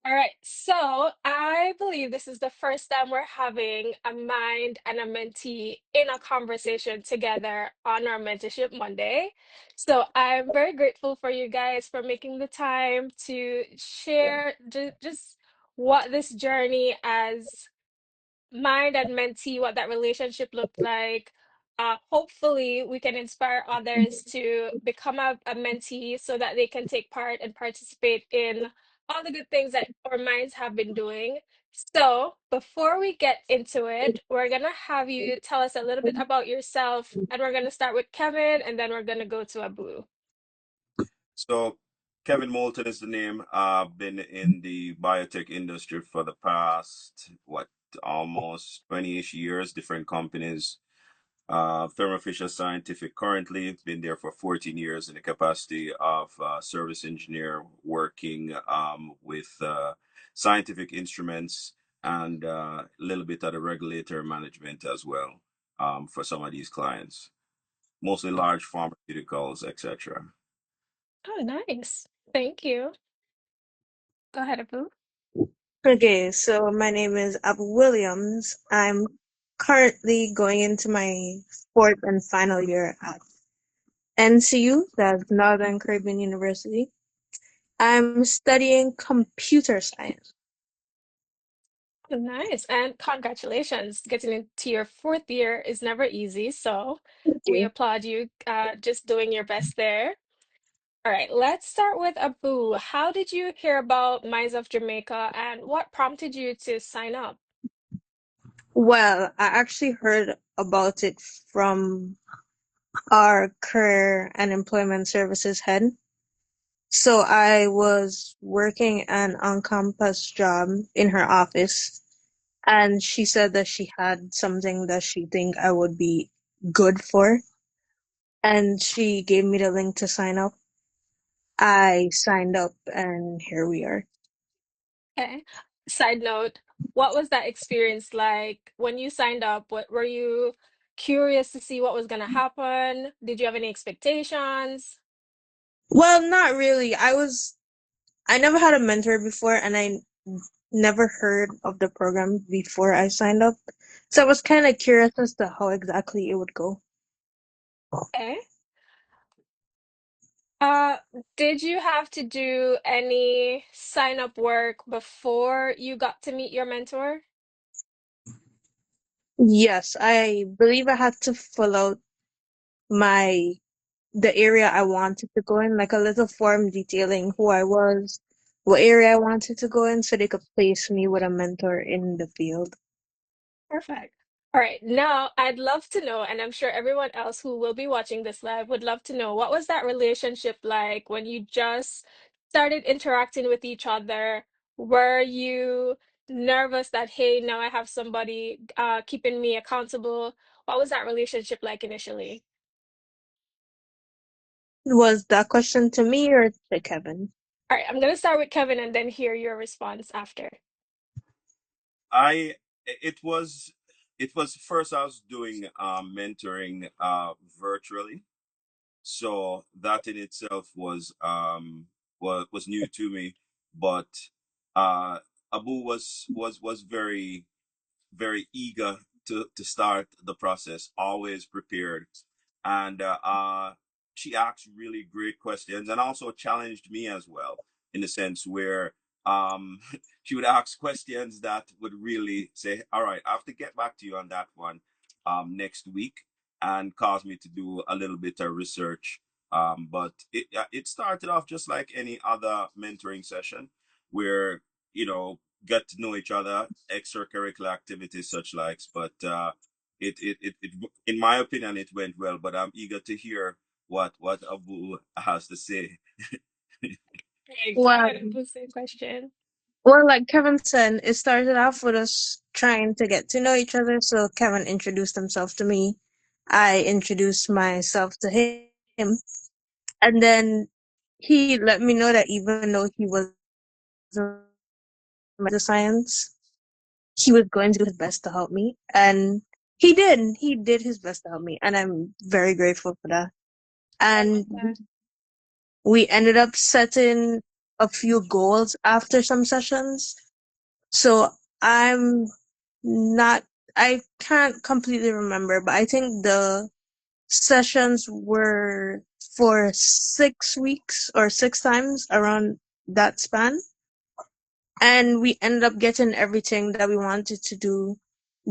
All right, so I believe this is the first time we're having a mind and a mentee in a conversation together on our Mentorship Monday. So I'm very grateful for you guys for making the time to share just what this journey as mind and mentee, what that relationship looked like. Hopefully, we can inspire others to become a mentee so that they can take part and participate in all the good things that our minds have been doing. So, before we get into it, we're going to have you tell us a little bit about yourself, and we're going to start with Kevin, and then we're going to go to Abou. So, Kevin Moulton is the name. I've been in the biotech industry for the past, almost 20-ish years, different companies. Thermo Fisher Scientific currently been there for 14 years in the capacity of service engineer working with scientific instruments and a little bit of the regulator management as well for some of these clients, mostly large pharmaceuticals, etc. Oh, nice. Thank you. Go ahead, Abou. Okay, so my name is Abou Williams. I'm currently going into my fourth and final year at NCU, that's Northern Caribbean University. I'm studying computer science. Nice. And congratulations. Getting into your fourth year is never easy. So Thank we you. applaud you just doing your best there. All right, let's start with Abu. How did you hear about Minds of Jamaica and what prompted you to sign up? Well, I actually heard about it from our career and employment services head. So I was working an on-campus job in her office, and she said that she had something that she think I would be good for, and she gave me the link to sign up. I signed up, and here we are. Okay. Side note, what was that experience like when you signed up? What were you curious to see what was going to happen? Did you have any expectations? Well, not really. I never had a mentor before, and I never heard of the program before I signed up. So I was kind of curious as to how exactly it would go. Okay. Uh, did you have to do any sign up work before you got to meet your mentor? Yes, I believe I had to fill out my the area I wanted to go in, like a little form detailing who I was, what area I wanted to go in, so they could place me with a mentor in the field. Perfect. All right, now I'd love to know, and I'm sure everyone else who will be watching this live would love to know, what was that relationship like when you just started interacting with each other? Were you nervous that, hey, now I have somebody keeping me accountable? What was that relationship like initially? Was that question to me or to Kevin? All right, I'm gonna start with Kevin and then hear your response after. I it was first I was doing mentoring virtually, so that in itself was new to me, but uh Abu was very eager to start the process, always prepared. And she asked really great questions and also challenged me as well, in the sense where she would ask questions that would really say, all right, I have to get back to you on that one next week, and cause me to do a little bit of research. But it started off just like any other mentoring session where, get to know each other, extracurricular activities such likes. But it in my opinion it went well. But I'm eager to hear what Abu has to say. Hey, go Well, ahead and pose the question. well, like Kevin said, it started off with us trying to get to know each other. So Kevin introduced himself to me. I introduced myself to him. And then he let me know that even though he wasn't the science, he was going to do his best to help me. And he did. He did his best to help me. And I'm very grateful for that. I love And that. we ended up setting a few goals after some sessions. So I'm not, I can't completely remember, but I think the sessions were for 6 weeks or 6 times around that span. And we ended up getting everything that we wanted to do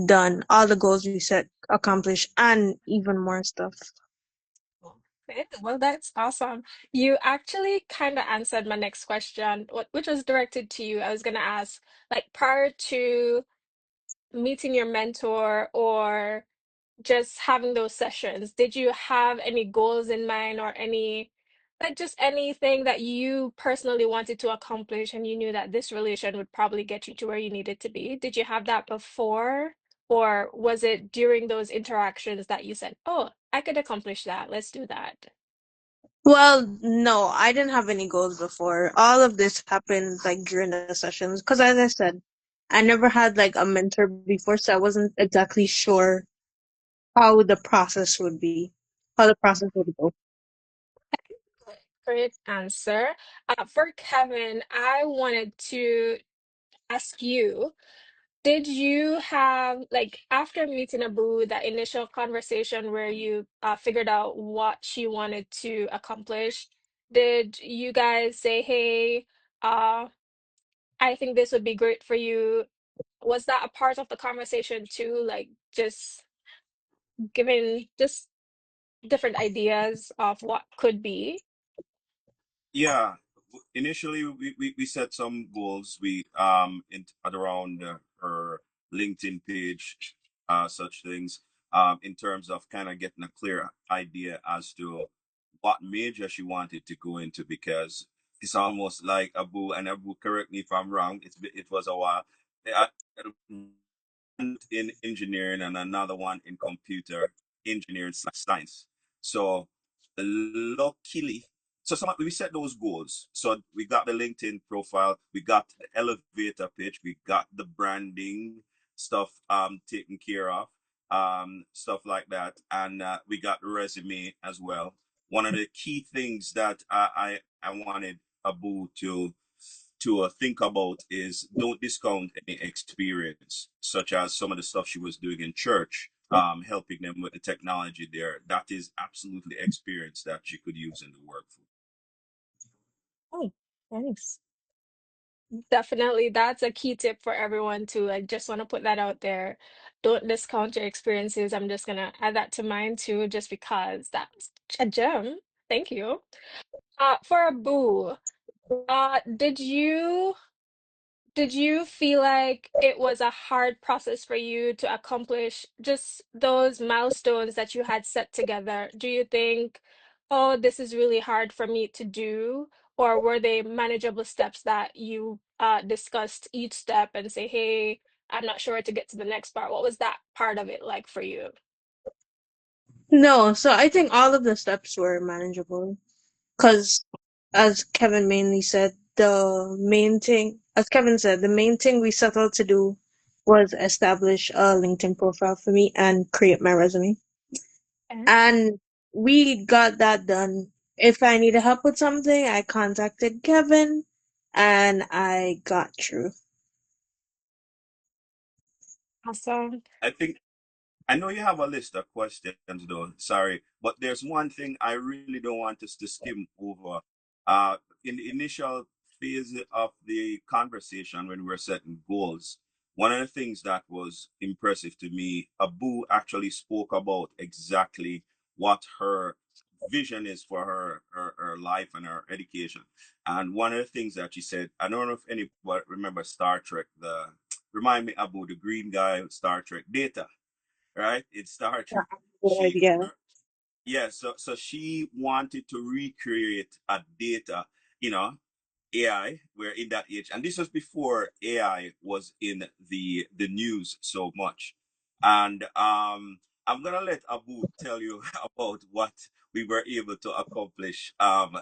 done, all the goals we set accomplished, and even more stuff. Okay, well, that's awesome. You actually kind of answered my next question, which was directed to you. I was going to ask, like, prior to meeting your mentor or just having those sessions, did you have any goals in mind or any, like, just anything that you personally wanted to accomplish and you knew that this relation would probably get you to where you needed to be? Did you have that before, or was it during those interactions that you said, "Oh, I could accomplish that. Let's do that"? Well, no, I didn't have any goals before. All of this happened like during the sessions. Because as I said, I never had like a mentor before, so I wasn't exactly sure how the process would be, how the process would go. Great answer. For Kevin, I wanted to ask you, did you have, like, after meeting Abu, that initial conversation where you figured out what she wanted to accomplish, did you guys say, hey, uh, I think this would be great for you? Was that a part of the conversation too? Like, just giving just different ideas of what could be? Yeah, initially we set some goals. We in at around her LinkedIn page, such things, in terms of kind of getting a clear idea as to what major she wanted to go into, because it's almost like Abu, and Abu, correct me if I'm wrong. It was a while. I, in engineering and another one in computer engineering science. So luckily, so we set those goals. So we got the LinkedIn profile, we got the elevator pitch, we got the branding stuff taken care of, stuff like that, and we got the resume as well. One of the key things that I wanted Abu to think about is don't discount any experience, such as some of the stuff she was doing in church, helping them with the technology there. That is absolutely experience that she could use in the workforce. Oh, nice. Definitely, that's a key tip for everyone too. I just want to put that out there. Don't discount your experiences. I'm just gonna add that to mine too, just because that's a gem. Thank you. For Abu, did you feel like it was a hard process for you to accomplish just those milestones that you had set together? Do you think, oh, this is really hard for me to do? Or were they manageable steps that you discussed each step and say, hey, I'm not sure to get to the next part? What was that part of it like for you? No, so I think all of the steps were manageable. Because, as Kevin mainly said, the main thing, as Kevin said, the main thing we settled to do was establish a LinkedIn profile for me and create my resume. Okay. And we got that done. If I needed help with something, I contacted Kevin and I got through. Awesome. I think I know you have a list of questions though, sorry, but there's one thing I really don't want us to skim over. Uh, in the initial phase of the conversation when we were setting goals, one of the things that was impressive to me, Abu actually spoke about exactly what her vision is for her life and her education. And one of the things that she said, I don't know if anybody remember Star Trek, the remind me Abu, the green guy, Star Trek, Data, right? In Star Yeah, Trek. good She, idea. yeah, so she wanted to recreate a data, you know, AI. We're in that age, and this was before AI was in the news so much. And I'm gonna let Abu tell you about what we were able to accomplish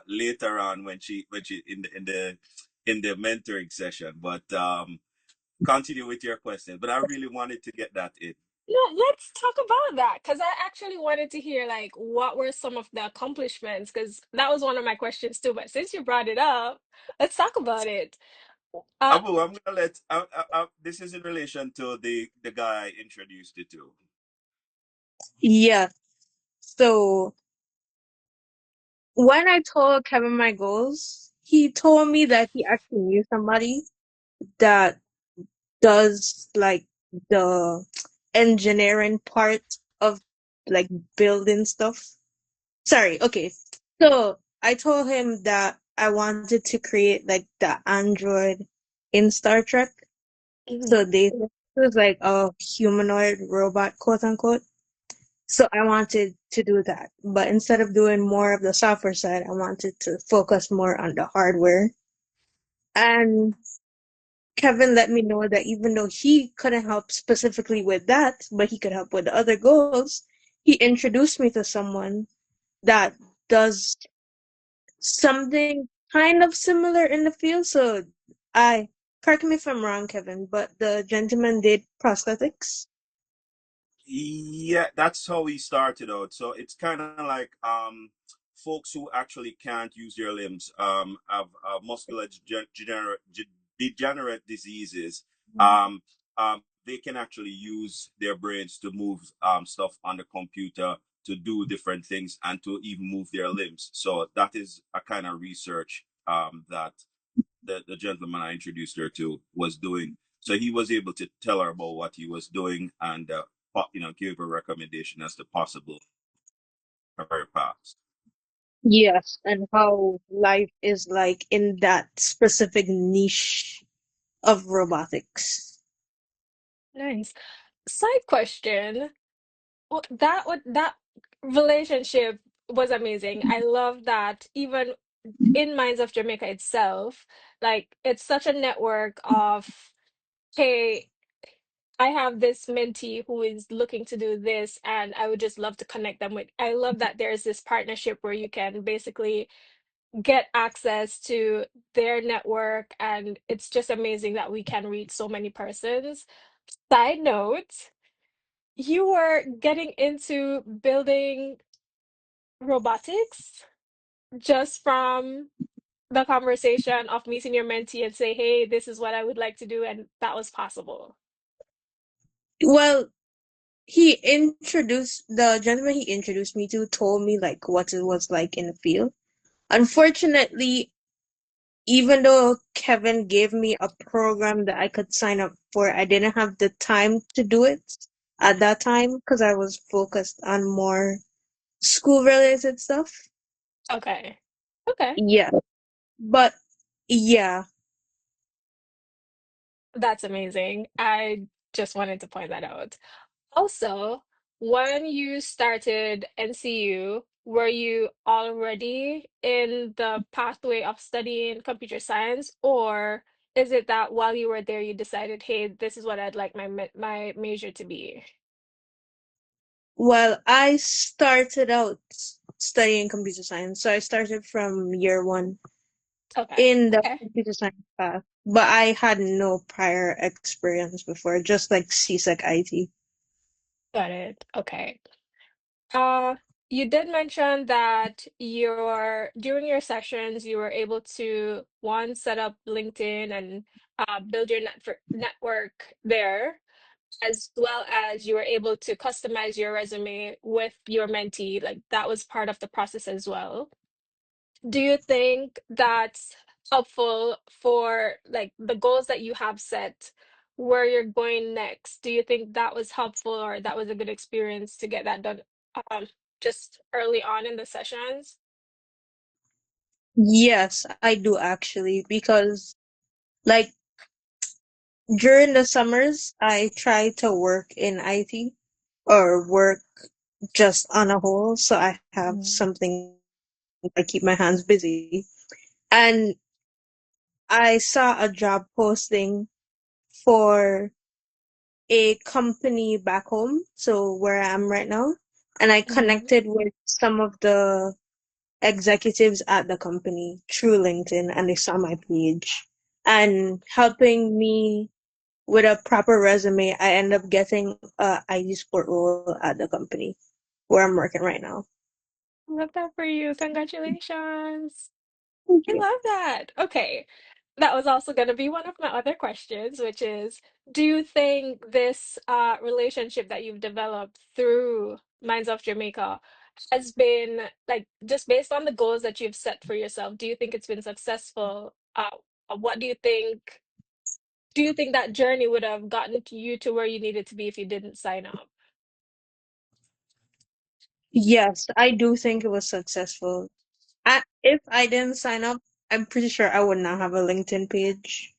later on when she in the mentoring session. But continue with your question. But I really wanted to get that in. No, let's talk about that because I actually wanted to hear like what were some of the accomplishments because that was one of my questions too. But since you brought it up, let's talk about it. Uh, Abu, I'm gonna let. This is in relation to the guy I introduced you to. Yeah. So when I told Kevin my goals, he told me that he actually knew somebody that does like the engineering part of like building stuff. Sorry, okay. So I told him that I wanted to create like the android in Star Trek. So mhm. they it was like a humanoid robot, quote unquote. So I wanted to do that. But instead of doing more of the software side, I wanted to focus more on the hardware. And Kevin let me know that even though he couldn't help specifically with that, but he could help with the other goals, he introduced me to someone that does something kind of similar in the field. So I correct me if I'm wrong, Kevin, but the gentleman did prosthetics. Yeah, that's how he started out. So it's kind of like folks who actually can't use their limbs, have muscular degenerate diseases. Um, they can actually use their brains to move stuff on the computer to do different things and to even move their limbs. So that is a kind of research that the gentleman I introduced her to was doing. So he was able to tell her about what he was doing and give a recommendation as to possible career paths. Yes, and how life is like in that specific niche of robotics. Nice. Side question. Well, that relationship was amazing. I love that even in Minds of Jamaica itself, like it's such a network of, hey, I have this mentee who is looking to do this, and I would just love to connect them with. I love that there's this partnership where you can basically get access to their network, and it's just amazing that we can reach so many persons. Side note, you were getting into building robotics just from the conversation of meeting your mentee and say, hey, this is what I would like to do, and that was possible. Well, he introduced the gentleman he introduced me to told me like what it was like in the field. Unfortunately, even though Kevin gave me a program that I could sign up for, I didn't have the time to do it at that time because I was focused on more school related stuff. Okay. Okay. Yeah. But yeah. That's amazing. I just wanted to point that out. Also, when you started NCU, were you already in the pathway of studying computer science, or is it that while you were there, you decided, hey, this is what I'd like my major to be? Well, I started out studying computer science. So I started from year one Okay. in the Okay. computer science path. But I had no prior experience before, just like CSEC IT. Got it. Okay. Uh, you did mention that during your sessions, you were able to one, set up LinkedIn and build your network there, as well as you were able to customize your resume with your mentee. Like that was part of the process as well. Do you think that's helpful for like the goals that you have set, where you're going next? Do you think that was helpful or that was a good experience to get that done um, just early on in the sessions? Yes, I do actually, because like during the summers, I try to work in IT or work just on a whole, so I have Mhm. something I keep my hands busy. And I saw a job posting for a company back home, so where I am right now, and I Mhm. connected with some of the executives at the company through LinkedIn, and they saw my page and helping me. with a proper resume, I end up getting a IT support role at the company where I'm working right now. Love that for you. Congratulations. Thank I you. love that. Okay. That was also going to be one of my other questions, which is, do you think this relationship that you've developed through Minds of Jamaica has been like just based on the goals that you've set for yourself? Do you think it's been successful? What do you think? Do you think that journey would have gotten to you to where you needed to be if you didn't sign up? Yes, I do think it was successful. If I didn't sign up, I'm pretty sure I would not have a LinkedIn page.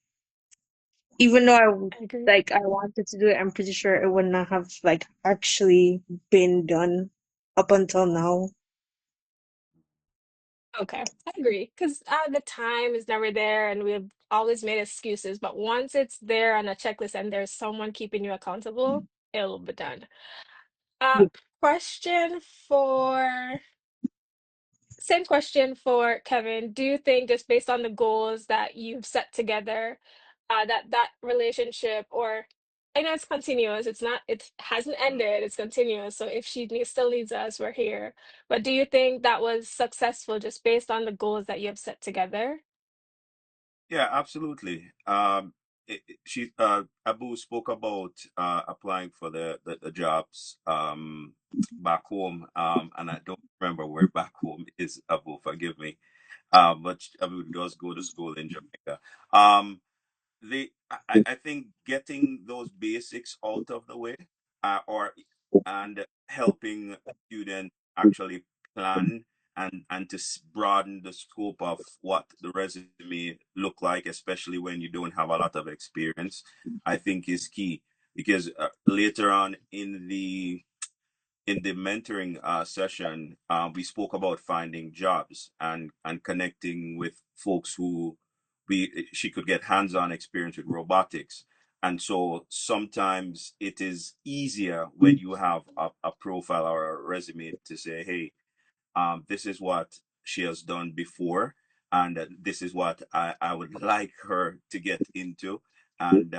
Even though I agree. I wanted to do it, I'm pretty sure it would not have like actually been done up until now. Okay, I agree. Because the time is never there, and we've always made excuses. But once it's there on a checklist and there's someone keeping you accountable, it'll be done. Uh, Yeah. question for Same question for Kevin. Do you think just based on the goals that you've set together, that that relationship, or I know it's continuous, it hasn't ended, it's continuous. So if still needs us, we're here. But do you think that was successful just based on the goals that you have set together? Yeah, absolutely. She Abu spoke about applying for the jobs back home, and I don't remember where back home is. Abu, forgive me. But Abu does go to school in Jamaica. Um, I think getting those basics out of the way, or and helping students actually plan and to broaden the scope of what the resume look like, especially when you don't have a lot of experience, I think is key because later on in the mentoring session, we spoke about finding jobs and connecting with folks who she could get hands-on experience with robotics. And so sometimes it is easier when you have a profile or a resume to say, hey, this is what she has done before, and this is what I would like her to get into. And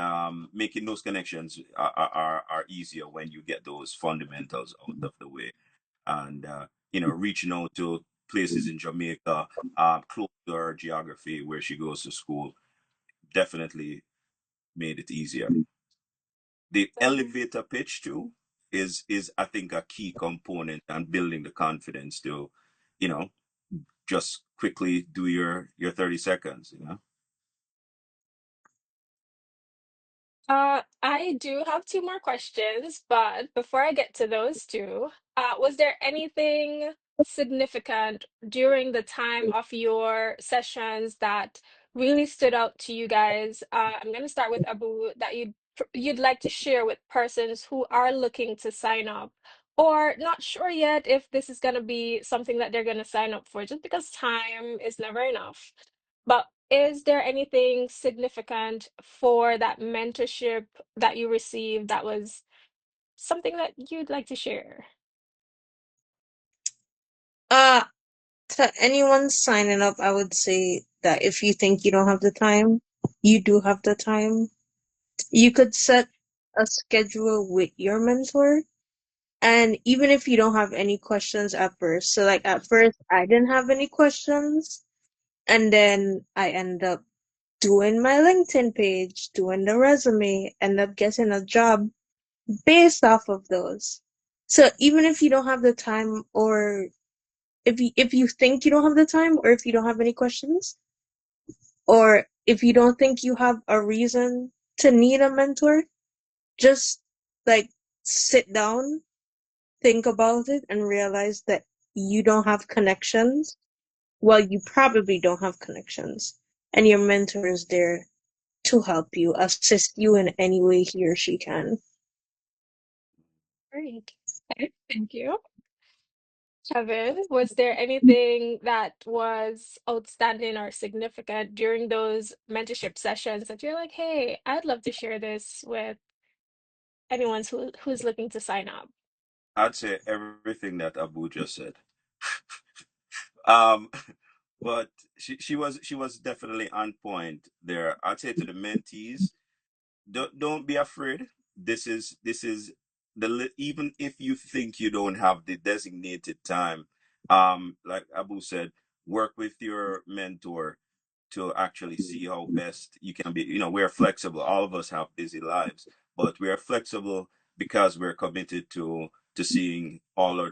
making those connections are easier when you get those fundamentals out of the way. And, reaching out to places in Jamaica, close to her geography where she goes to school, definitely made it easier. The Um, elevator pitch too is I think a key component and building the confidence to, you know, just quickly do your 30 seconds, I do have two more questions, but before I get to those two, was there anything significant during the time of your sessions that really stood out to you guys? I'm going to start with Abu, that you'd like to share with persons who are looking to sign up or not sure yet if this is going to be something that they're going to sign up for, just because time is never enough. But is there anything significant for that mentorship that you received that was something that you'd like to share? Uh, to anyone signing up, I would say that if you think you don't have the time, you do have the time. You could set a schedule with your mentor. And even if you don't have any questions at first, so like at first I didn't have any questions, and then I end up doing my LinkedIn page, doing the resume, end up getting a job based off of those. So even if you don't have the time, or if you think you don't have the time, or if you don't have any questions, or if you don't think you have a reason to need a mentor, just like sit down, think about it, and realize that you don't have connections. Well, you probably don't have connections, and your mentor is there to help you, assist you in any way he or she can. Great. Okay, thank you. Kevin, was there anything that was outstanding or significant during those mentorship sessions that you're like, hey, I'd love to share this with anyone who's looking to sign up? I'd say everything that Abu just said. um, but she was definitely on point there. I'd say to the mentees, don't be afraid. This is even if you think you don't have the designated time, like Abu said, work with your mentor to actually see how best you can be. We're flexible. All of us have busy lives, but we are flexible because we're committed to seeing all of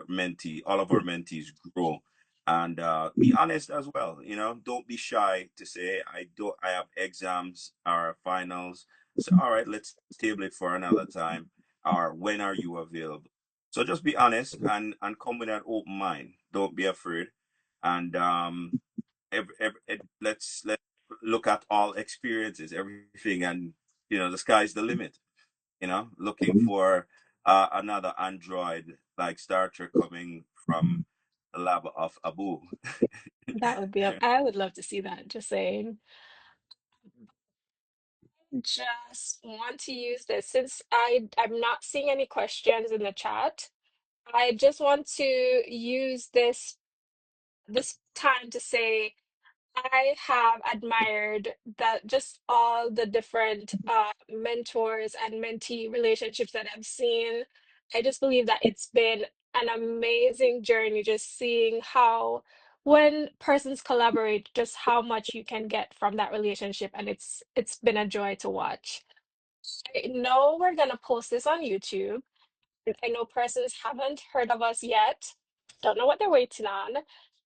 our mentees grow. And be honest as well. Don't be shy to say I have exams or finals. So all right, let's table it for another time. Or when are you available? So just be honest and come with an open mind. Don't be afraid. And let's look at all experiences, everything, and the sky's the limit. Looking for another android like Star Trek coming from the lab of Abu. That would be, I would love to see that, just saying. Just want to use this since I'm not seeing any questions in the chat. I just want to use this time to say I have admired that just all the different mentors and mentee relationships that I've seen. I just believe that it's been an amazing journey just seeing how when persons collaborate, just how much you can get from that relationship, and it's been a joy to watch. I know we're gonna post this on YouTube. I know persons haven't heard of us yet, don't know what they're waiting on.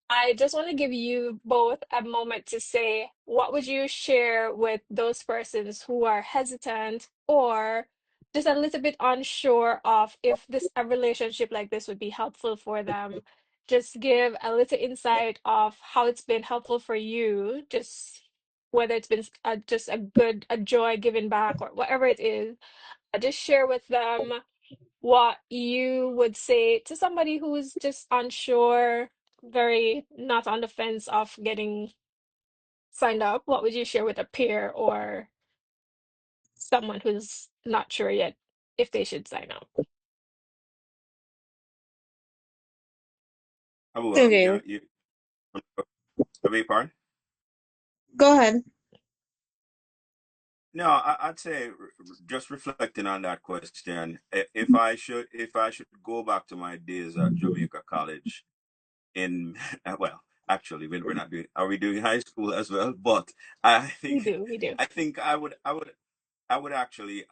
I just want to give you both a moment to say what would you share with those persons who are hesitant or just a little bit unsure of if this a relationship like this would be helpful for them. Just give a little insight of how it's been helpful for you, just whether it's been just a joy giving back or whatever it is. Just share with them what you would say to somebody who's just unsure, very not on the fence of getting signed up. What would you share with a peer or someone who's not sure yet if they should sign up? Abu, Okay, I beg your pardon? go ahead. No, I'd say just reflecting on that question, if I should go back to my days at Jamaica College in well, actually, we're not doing. Are we doing high school as well? But I We think do, we do. I think I would actually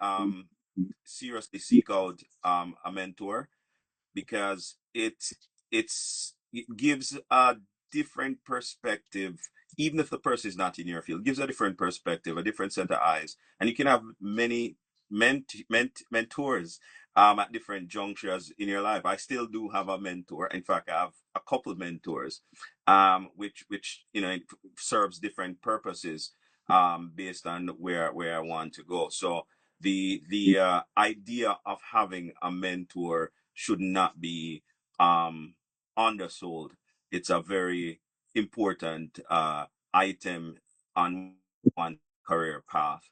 seriously seek out a mentor because it gives a different perspective. Even if the person is not in your field, it gives a different perspective, a different set of eyes, and you can have many mentors at different junctures in your life. I still do have a mentor. In fact, I have a couple mentors, which serves different purposes based on where I want to go. So the idea of having a mentor should not be um, undersold. It's a very important item on one career path.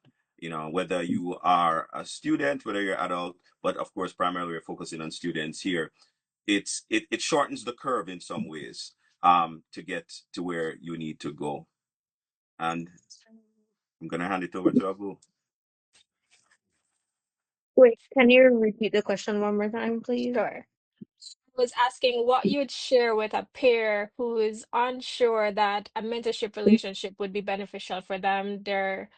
Whether you are a student, whether you're adult, but of course, primarily we're focusing on students here. It shortens the curve in some ways to get to where you need to go. And I'm gonna hand it over to Abu. Wait, can you repeat the question one more time, please? Sure. I was asking what you'd share with a peer who is unsure that a mentorship relationship would be beneficial for them. They're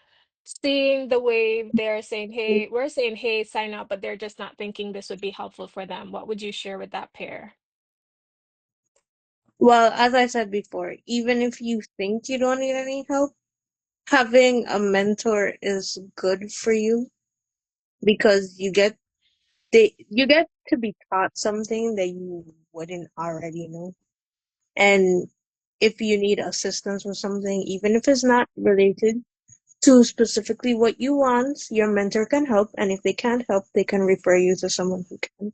seeing the wave, they're saying, hey, we're saying, hey, sign up, but they're just not thinking this would be helpful for them. What would you share with that pair? Well, as I said before, even if you think you don't need any help, having a mentor is good for you because you get to be taught something that you wouldn't already know. And if you need assistance with something, even if it's not related to specifically what you want, your mentor can help. And if they can't help, they can refer you to someone who can.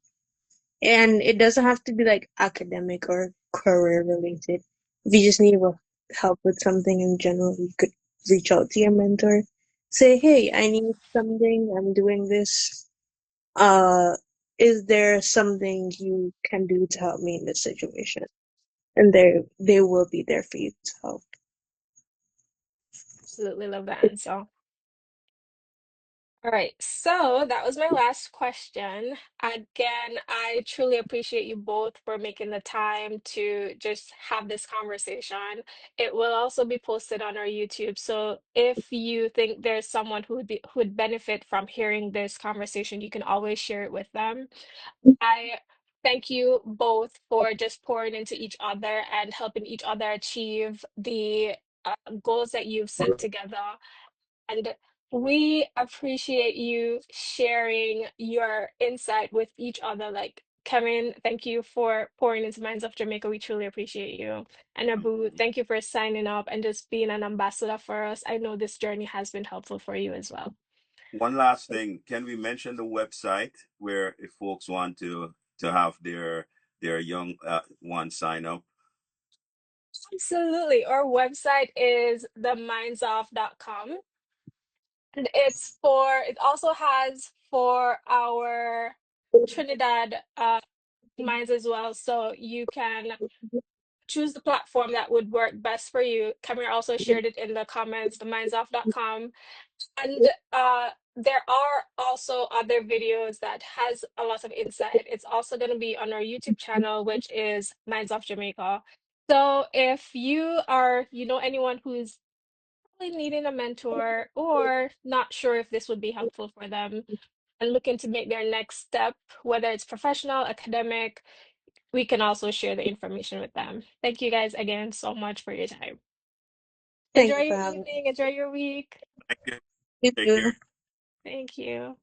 And it doesn't have to be like academic or career related. If you just need help with something in general, you could reach out to your mentor. Say, hey, I need something. I'm doing this. Uh, is there something you can do to help me in this situation? And they will be there for you to help. Absolutely love that answer. All right, so that was my last question. Again, I truly appreciate you both for making the time to just have this conversation. It will also be posted on our YouTube. So if you think there's someone who would benefit from hearing this conversation, you can always share it with them. I thank you both for just pouring into each other and helping each other achieve the goals that you've set together. And we appreciate you sharing your insight with each other. Like Kevin, thank you for pouring into Minds of Jamaica. We truly appreciate you. And Abu, Mhm. thank you for signing up and just being an ambassador for us. I know this journey has been helpful for you as well. One last thing, can we mention the website where if folks want to have their young ones sign up? Absolutely. Our website is themindsоf.com. And it also has for our Trinidad minds as well. So you can choose the platform that would work best for you. Kamir also shared it in the comments, themindsоf.com. And there are also other videos that has a lot of insight. It's also going to be on our YouTube channel, which is Minds of Jamaica. So if you know anyone who's really needing a mentor or not sure if this would be helpful for them and looking to make their next step, whether it's professional, academic, we can also share the information with them. Thank you guys again so much for your time. Thank Enjoy you your for having me. evening, enjoy your week. Thank you. You Take too. care. Thank you.